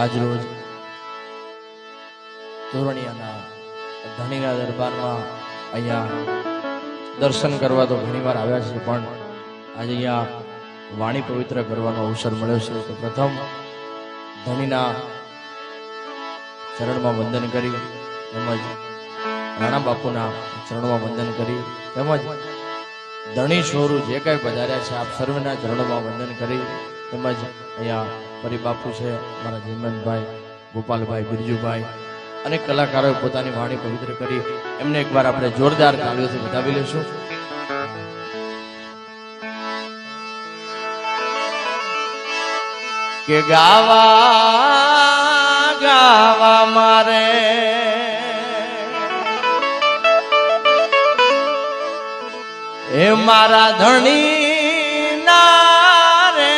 આજ રોજ તોરણિયાના ધણીના દરબારમાં અહીંયા દર્શન કરવા તો ઘણીવાર આવ્યા છે, પણ આજે અહીંયા વાણી પવિત્ર કરવાનો અવસર મળ્યો છે. તો પ્રથમ ધણીના ચરણમાં વંદન કરી, તેમજ રાણા બાપુના ચરણમાં વંદન કરી, તેમજ ધણી છોરું જે કાંઈ પધાર્યા છે આપ સર્વના ચરણોમાં વંદન કરી, તેમજ અહીંયા પરિબાપુ છે, મારા જીમનભાઈ, ગોપાલભાઈ, બિરજુભાઈ, અનેક કલાકારોએ પોતાની વાણી પવિત્ર કરી. એમને એકવાર આપણે જોરદાર તાળીઓથી વધાવી લઈશું. કે ગાવા ગાવા મારે એ મારા ધણી ના રે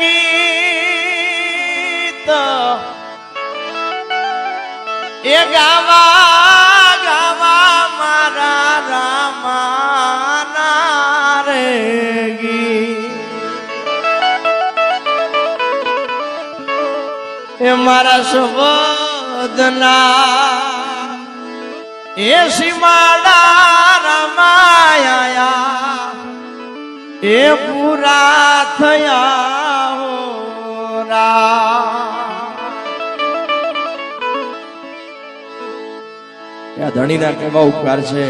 ગીત એ ગાવા ગાવા મારા રામા રે ગીત એ મારા શબ્દના એ સીમાડા રમાયા એ પૂરા થયા હો ધણીના કેવા ઉપકાર છે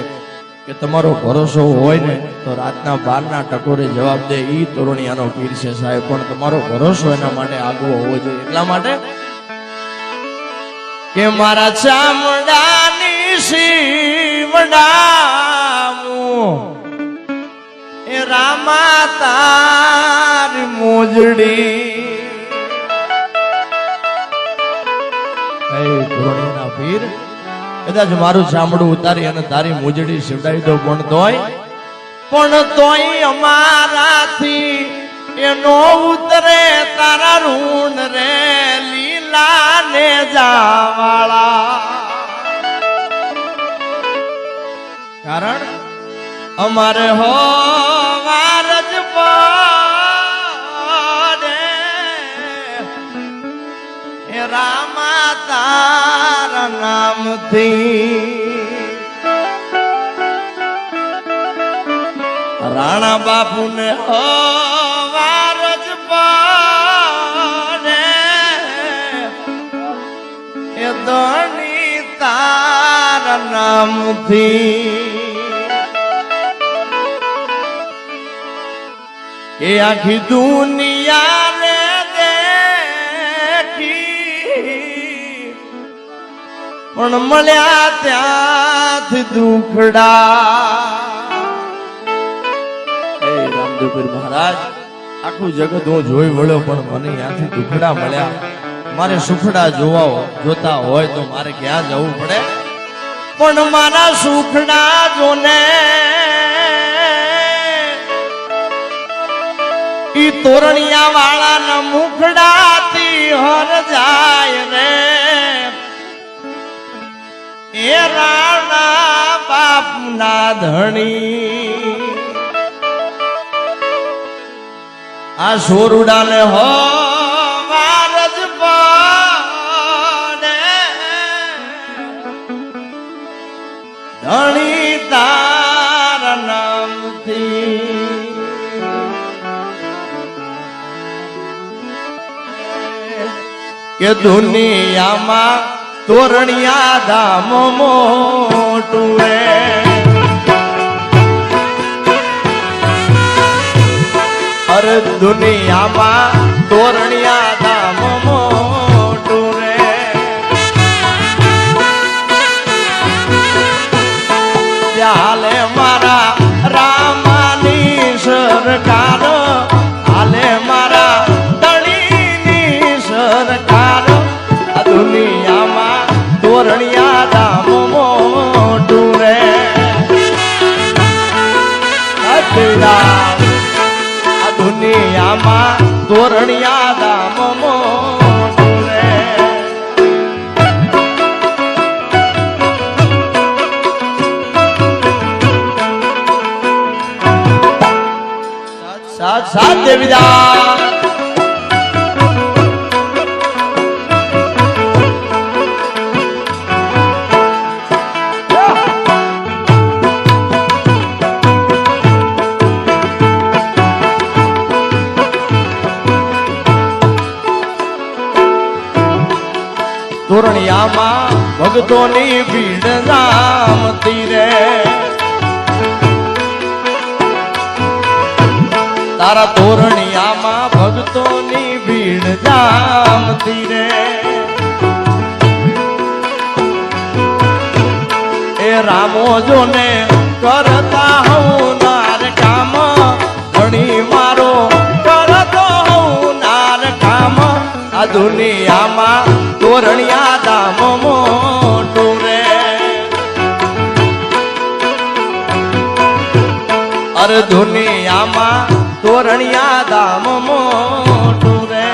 કે તમારો ભરોસો હોય ને તો રાતના 12ના ટકોરે જવાબ દે. ઈ તોરણિયાનો પીર છે સાહેબ, પણ તમારો ભરોસો એના માટે આગવો હોવો જોઈએ. એટલા માટે કે મારા ચામડાની શિવડામું એ રામા તારી મોજડી તોરણિયાના પીર કદાચ મારું ચામડું ઉતારી અને તારી મોજડી શિવડાવી દો, પણ તોય અમારાથી એનો ઉતરે તારા ઋણ રે લીલા ને જાવાળા. કારણ અમારે હો વારજ પડે એ રામા તારા નામથી. રાણા બાપુ ને હો વારજ પડે એ ધણી તારા નામથી. એ આખી દુનિયા ને દેખી પણ મળ્યા ત્યાંથી દુખડા. મહારાજ આખું જગત હું જોઈ વળ્યો, પણ મને ત્યાંથી દુખડા મળ્યા. મારે સુખડા જોતા હોય તો મારે ક્યાં જવું પડે? પણ મારા સુખડા જોને ઈ તોરણિયા વાળાના મુખડાથી હર જાય રે. એ રાણા બાપના ધણી આ સોરુડાને હો વારજ પડે ધણી તારા નામથી. કે દુનિયામાં તોરણિયા ધામ મોટું અરે દુનિયામાં તોરણિયા ધામ મોટું રે. હાલે મારા રામાની સરકાર, હાલે મારા ધણીની સરકાર. આ દુનિયામાં તોરણિયા ધામ મોટું રે. દુનિયામાં તોરણિયા ધામ મોટું રે. સાત સાત દેવીદાસ તોરણિયામાં ભક્તોની ભીડ જામતી રે તારા તોરણિયામાં ભક્તોની ભીડ જામતી રે એ રામો જોને કરતા હું નાર કામ ધણી મારો કરતો હું નાર કામ આ દુનિયામાં તોરણિયા ધામ મોટું રે અરે દુનિયામાં તોરણિયા ધામ મોટું રે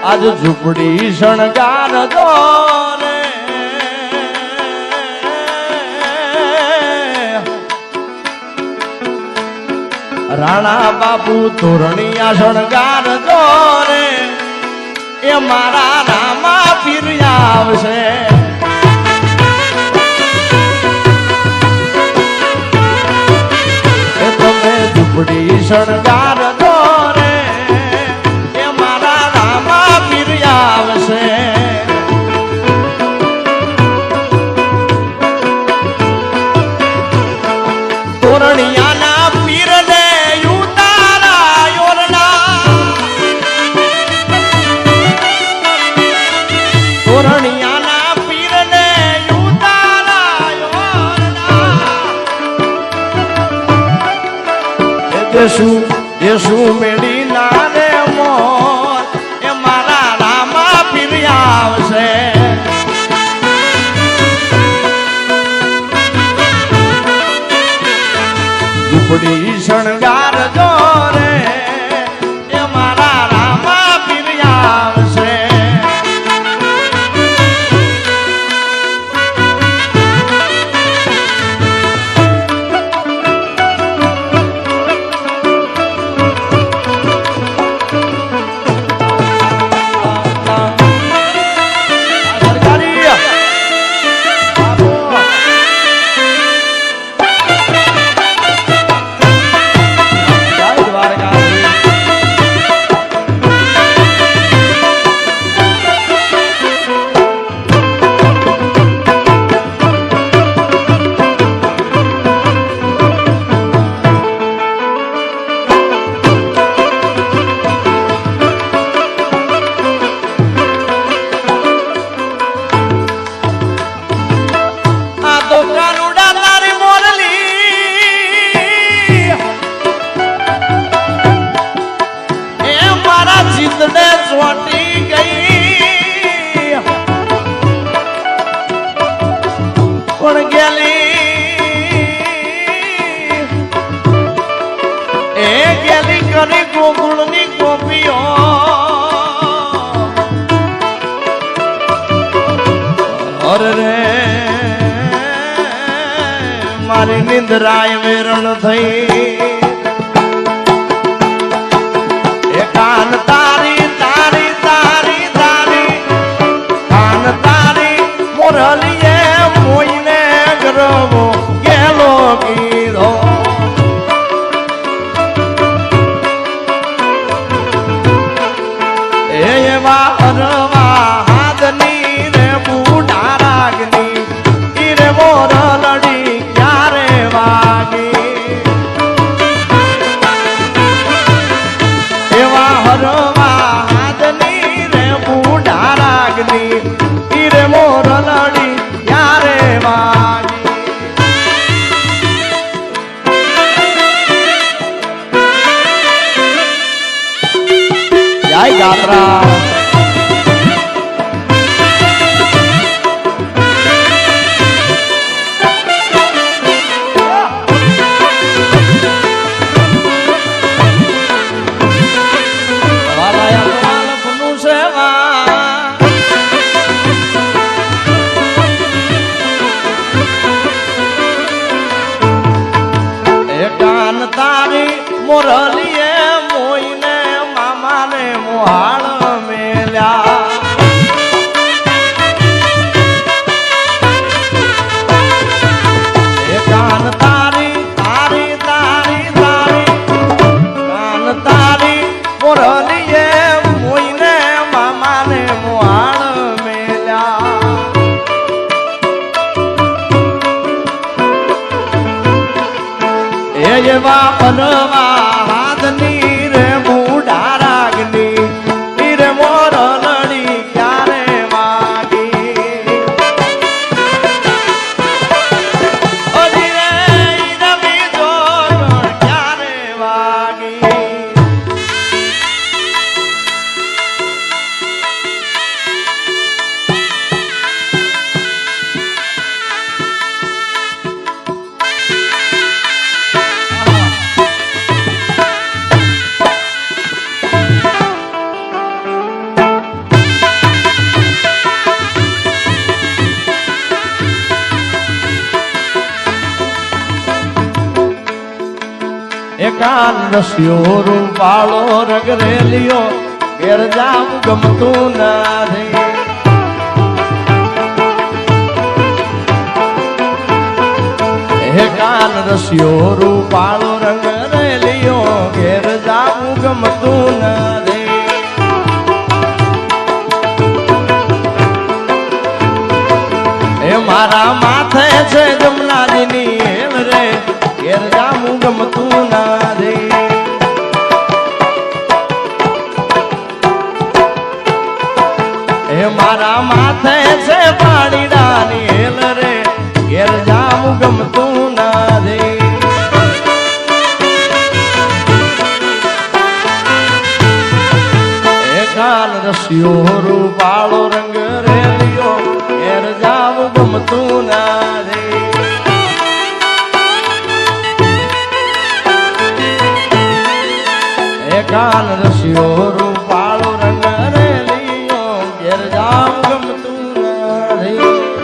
આજ ઝૂંપડી શણગાર દો રે રાણા બાપુ તોરણિયા શણગાર દો રે એ મારા રામા પીર આવશે એ તમે ઝૂંપડી શણગાર દો રે એ મારા રામા પીર આવશે તોરણિયાના પીરને ઉતારા યોરડા તોરણિયાના પીરને ઉતારા યોરડા દેશું મેળી નાને મોર એ મારા રામા પીર આવશે ઝૂંપડી શણગાર જો રે એ મારા રામા પીર આવશે પણ ગેલી એ ગેલી કરી ગોકુળની ગોપીઓ અરે રે મારી નિંદ્રાય વેરણ થઈ એ કાન તારી તારી તારી તારી કાન તારી મોરલીએ મોઈને ગરવો ગેલો કીધો એવા હરવા હાથની રે બુઢા રાગની ઈરે મોરલડી ક્યારે વાગી એવા હરવા હાથની રે બુઢા રાગની ઈરે મોરલડી ક્યારે વાગી જય ગાત્રા મોરલીએ મોઈને મામાને મોહાળ મેલ્યા એ કાન તારી તારી તારી તારી કાન તારી મોરલીએ મોઈને મામાને મોહાળ મેલ્યા એવા બનવા હાથની રે બુઢા રાગની રે મોરલડી ક્યારે વાગી હજી રે રમી જોગણ ક્યારે વાગી એકાન રસ્યો રૂપાળો રગરેલિયો ઘેર જામ ગમતું નથી એકાન રસ્યો રૂપાળો રગરેલિયો ઘેર જામ ગમતું નથી એ મારા માથે છે જમનાજીની હેલ રે ઘેર જામું ગમતું નથી એ મારા માથે છે પાણીડાની હેલ રે ઘેર જામું ગમતું નથી એ કાન રસ્યો રૂપાળો રંગ રેલિયો ઘેર જામું ગમતું નથી કાન રસ્યો રૂપાળો રંગ રેલિયો ઘેર જામ ગમતું નથી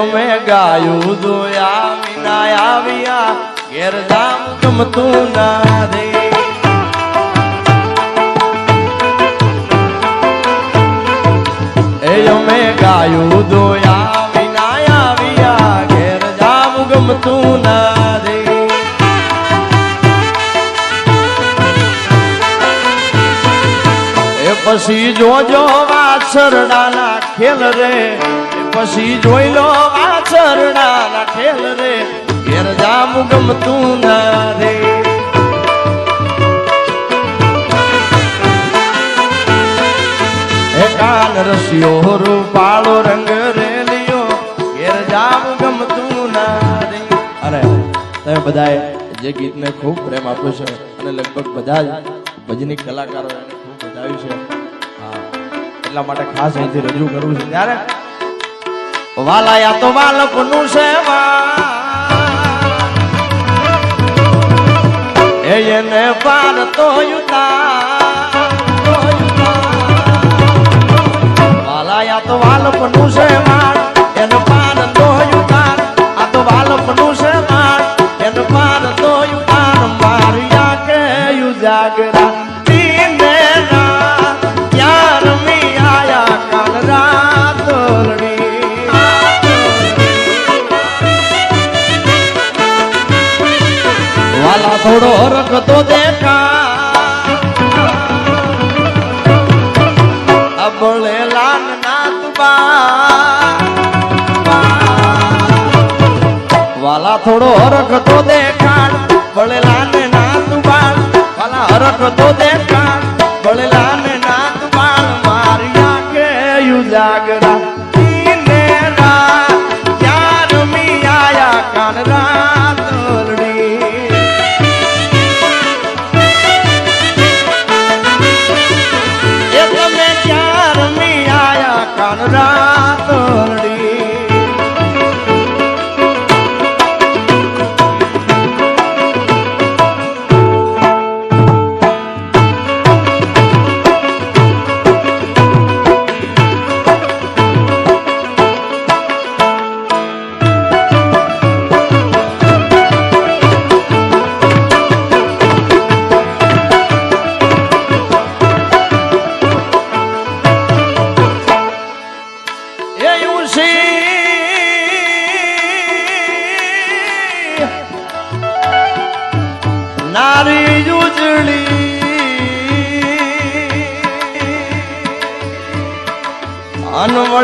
અમે ગાયું દોયા વિના આવ્યા ઘેર જામ ગમતું નથી એ અમે ગાયું દોયા વિના આવ્યા ઘેર જામ ગમતું નથી એ પછી જોજો વાછરડાના ખેલ રે પછી જોઈ લો વાછરડા ના ખેલ રે ઘેર જામ ગમતું નથી એ કાન રસ્યો રૂપાળો રંગ રેલિયો ઘેર જામ ગમતું નથી અરે તમે બધાએ જે ગીતને ખૂબ પ્રેમ આપ્યો છે અને લગભગ બધા જ ભજની કલાકારો એને ખૂબ બધાવ્યું છે હા એટલા માટે ખાસ અહીંથી રજૂ કરવું છે ત્યારે વાલાયા તો વાલપનું છે એને પાર તો વાલાયા તો વાલપનું છે એને પાર તો આ તો વાલપનું છે એને પાર તો મારિયા કે જાગરા તીને ના યાર મી આયા કાલ રાત વાલા થોડો રખતો દેખા અબળે લાલ નાથબા વાલા થોડો રખતો દેખા બળે લાલ નાથબા વાલા રખતો દેખા બળે લાલ નાથબા મારિયા કે યુ જાગરા તીને ના યાર મી આયા કાન રાત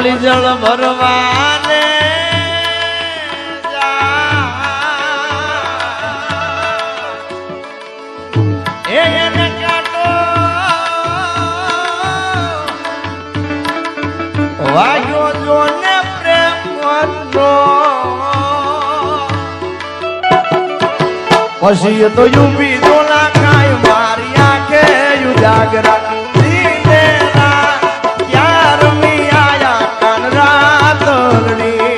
વળી જળ ભરવાને એને કાટો વાગ્યો જોને પ્રેમ નો પછી તો યુપી દોલા કાય મારી આંખે ઉજાગરા દીને ના યાર મી આયા કાન રાતની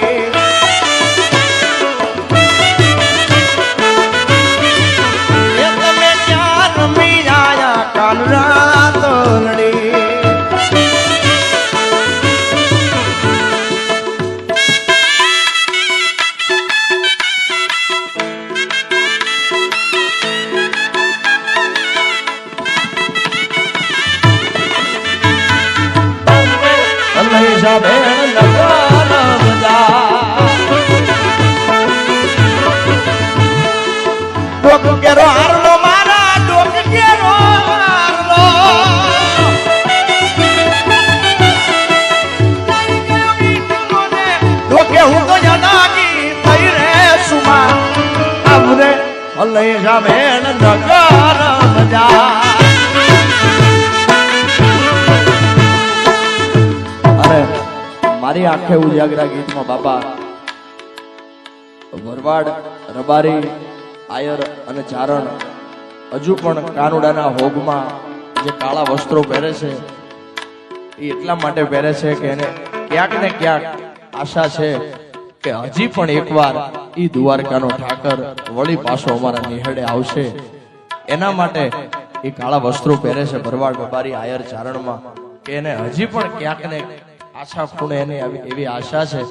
એ તમે યાર મી આયા કાન રાતની ડોકેરો હારલો મારા ડોકેરો હારલો ડોકે હું તો જનાગી થઈ રે સુમા આવરે અલય જામેન નગર મજા અરે મારી આંખે ઉજાગરા ગીતમાં બાપા ભરવાડ રબારી આયર અને ચારણ હજુ પણ કાનુડાના હોગમાં જે કાળા વસ્ત્રો પહેરે છે એ એટલા માટે પહેરે છે કે એને ક્યાંક ને ક્યાંક આશા છે કે હજી પણ એકવાર ઈ દ્વારકાનો ઠાકર વળી પાછો અમારા નિહળે આવશે એના માટે એ કાળા વસ્ત્રો પહેરે છે ભરવાડ રબારી આયર ચારણમાં કે એને હજી પણ ક્યાંક ને આશા ખૂણે એની એવી આશા છે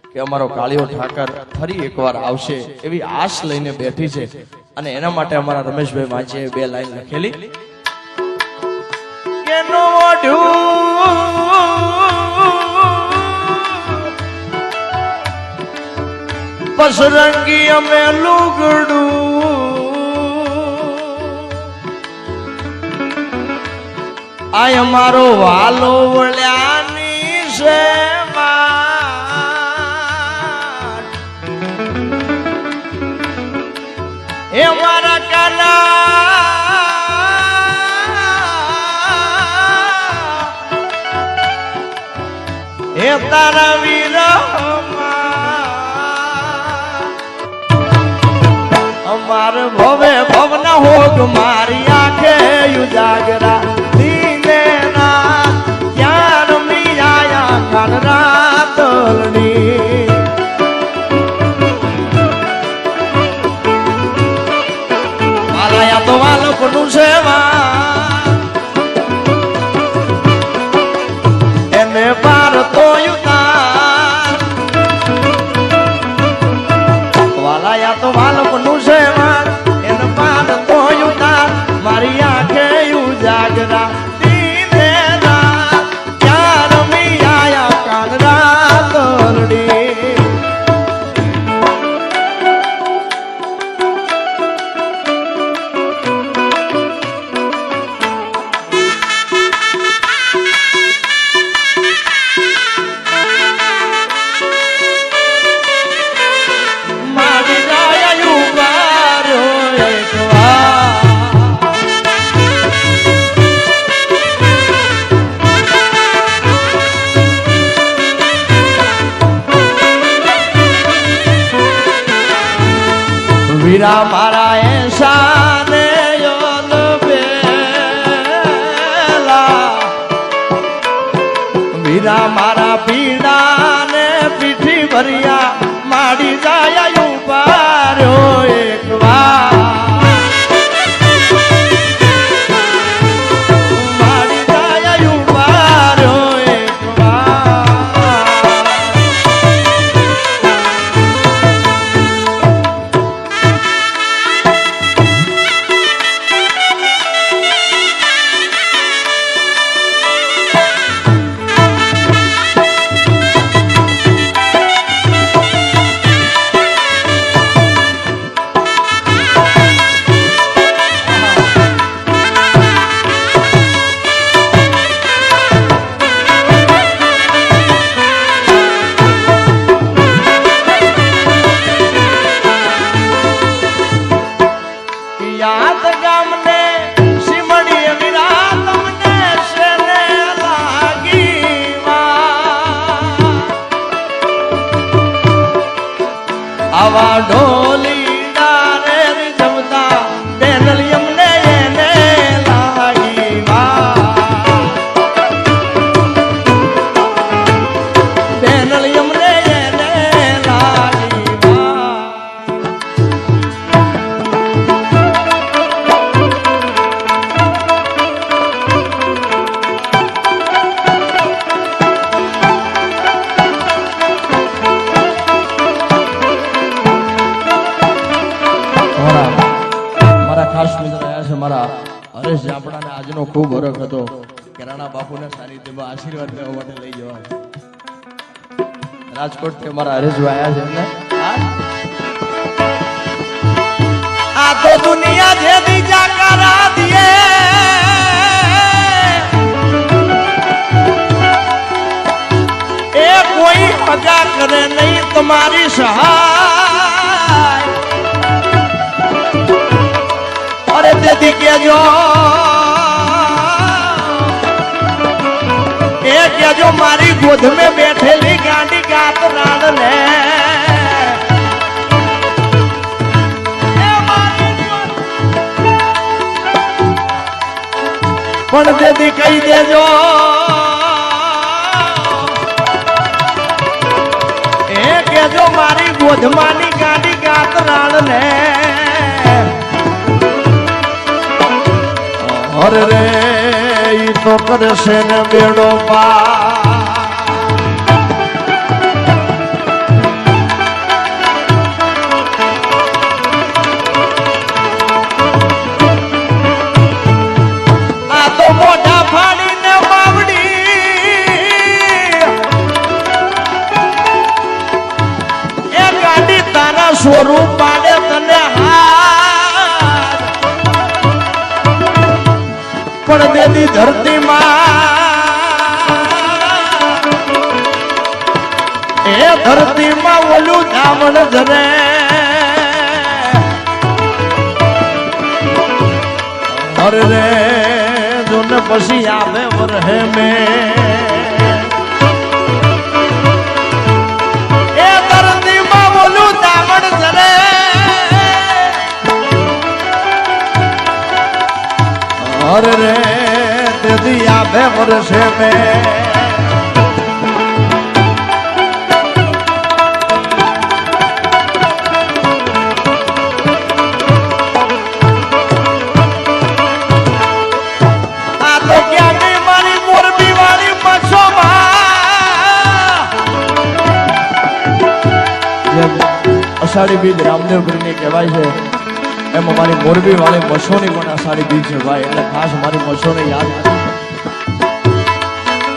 કે અમારો કાળિયો ઠાકર ફરી એકવાર આવશે એવી આશ લઈને બેઠી છે અને એના માટે અમારા રમેશભાઈ માંચીએ બે લાઈન લખેલી કે નો પસરંગી અમે લુગડું આ અમારો વાલો વળ્યાની છે એ મારા કાના એ તારા વીર અમાર ભવે ભવના હોગ મારી આંખે ઉજાગરા દીને ના યાર મી આયા કાન રાતની તો વાલકનું સેવા એને પાર તો યુતાર વાલાયા તો વાલકનું સેવા એને પાર તો યુતાર મારી આંખે ઉજાગરા દીને રાત યાર મી આયા કાન રાતડી વીરા મારા એસા ને યોદ બેલા વીરા મારા પીડા ને પીઠી ભરિયા માડી જાય ઉપાર્યો એક વાર માડી જાય ઉપાર્યો એક વાર આવા ઢોલી ડારે જમતા બેનલી અમને એને લાગી બેનલી અમને એને લાગી ખાસ મિત્ર આવ્યા છે મારા હરેશ જાપડાને આજનો ખૂબ હરખ હતો કે રાણા બાપુના સાનિધ્યમાં આશીર્વાદ લેવા માટે લઈ જવા રાજકોટ થી મારા હરેશભાઈ આવ્યા છે એમને આ તો દુનિયા જે દીજા કરા દિયે એ કોઈ મજા કરે નહીં તમારી સહાય અરે તેથી કેજો એ કેજો મારી ગોદ में બેઠેલી ગાંડી ગાત રાડ ને પણ તેથી કહી દેજો એ કેજો મારી ગોધમાની ગાંડી ગાત રાડ ને અરે રે ઈ તો કરશે ને બેડો પા આ તો મોઢા ફાડીને માવડી એ ગાડી તારા સ્વરૂપ પાડે તને પણ દેદી ધરતીમાં એ ધરતીમાં ઓલું ધામણ જરે અરે રે જોને પછી આવે વરહે મેં એ ધરતીમાં ઓલું ધામણ જરે અરે રે દીદી આવે વર્ષે મેં આ તો ક્યાં ગઈ મારી મોરબી વાળી મચ્છોમાં અષાઢી બીજ રામદેવપુરની કહેવાય છે એમાં મારી મોરબી વાળી મચ્છોની પણ અષાઢી બીજ છે ભાઈ એટલે ખાસ મારી મચ્છોને યાદ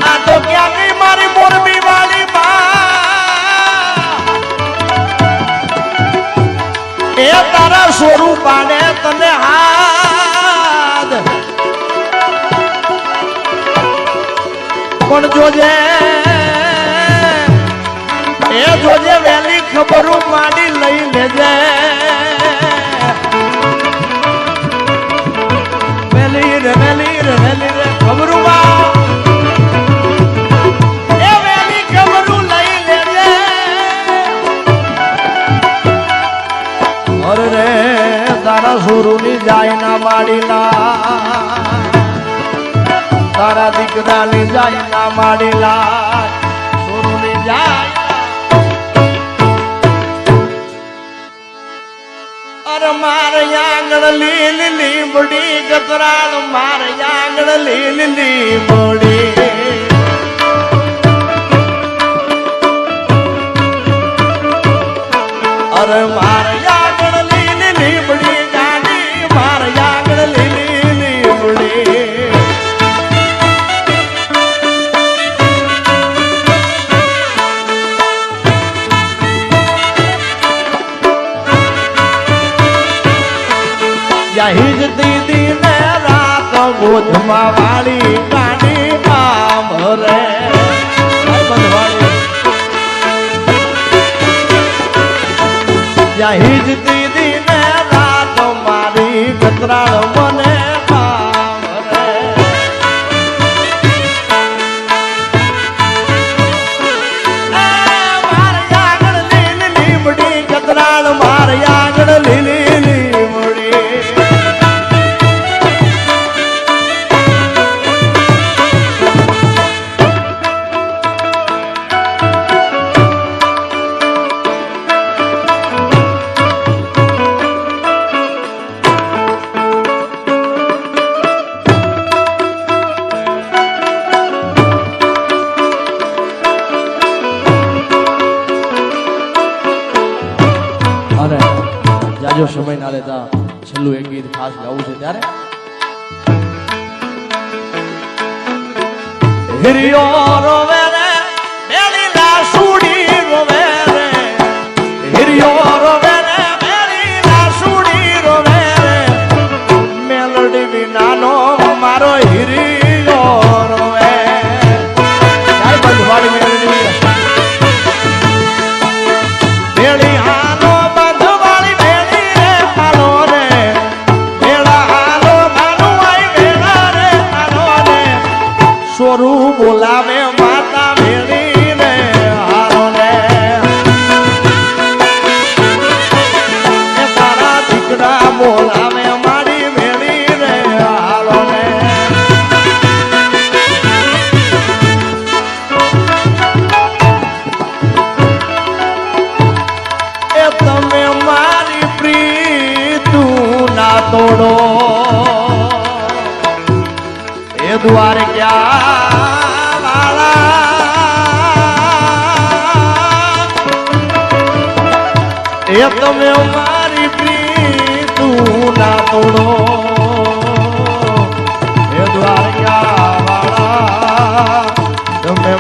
આ તો ક્યાં ગઈ મારી મોરબી વાળી એ તારા સ્વરૂપ આને તને હાથ પણ જોજે એ જોજે વેલી ખબરો માંડી લઈ લેજે વેલી રે ખબરું એ વેલી ખબરું લઈ લેજે અરે રે તારા સુરુની જાય ના માડીલા તારા દીકરાની જાય ના માડીલા સુરુની જાય અરે મારે આંગણ લીલ લીમડી ગતરાળ મારે આંગણ લીલ લીમડી અરે મારે આંગણ લીલ લીમડી ગાડી મારે આંગણ લીલ લીમડી હિજ દીદી ને રાત ગોધમાં વાળી ગાડી આમ રે હિજ દીદી ને રાત મારી ગતરાળ મને આમ રે મારી આગળ લીલ લીમડી ગતરાળ જાજો સમય ના લેતા છેલ્લું એક ગીત ખાસ ગાવું છે ત્યારે હિરિયો રોવે રે મેલી લાસુડી રોવે રે હિરિયો રોવે રે મેલી લાસુડી રોવે રે મેલડી વિનાનો મારો હિરિયો રોવે કાઈ બંધવાડી મેલડી મેળી હાલો બંધવાળી મેળી રે હાલો રે મેળા હાલો માનું આઈ મેળા રે હાલો રે સોરું બોલાવે માતા મેળી રે હાલો રે એ તારા દીકરા બોલાવે મારી મેળી રે હાલો રે એ તમે મારી પ્રીતું ના તોડો એ દ્વારકા વાળા એ તમે મારી પ્રીતું ના તોડો એ દ્વારકા વાળા તમે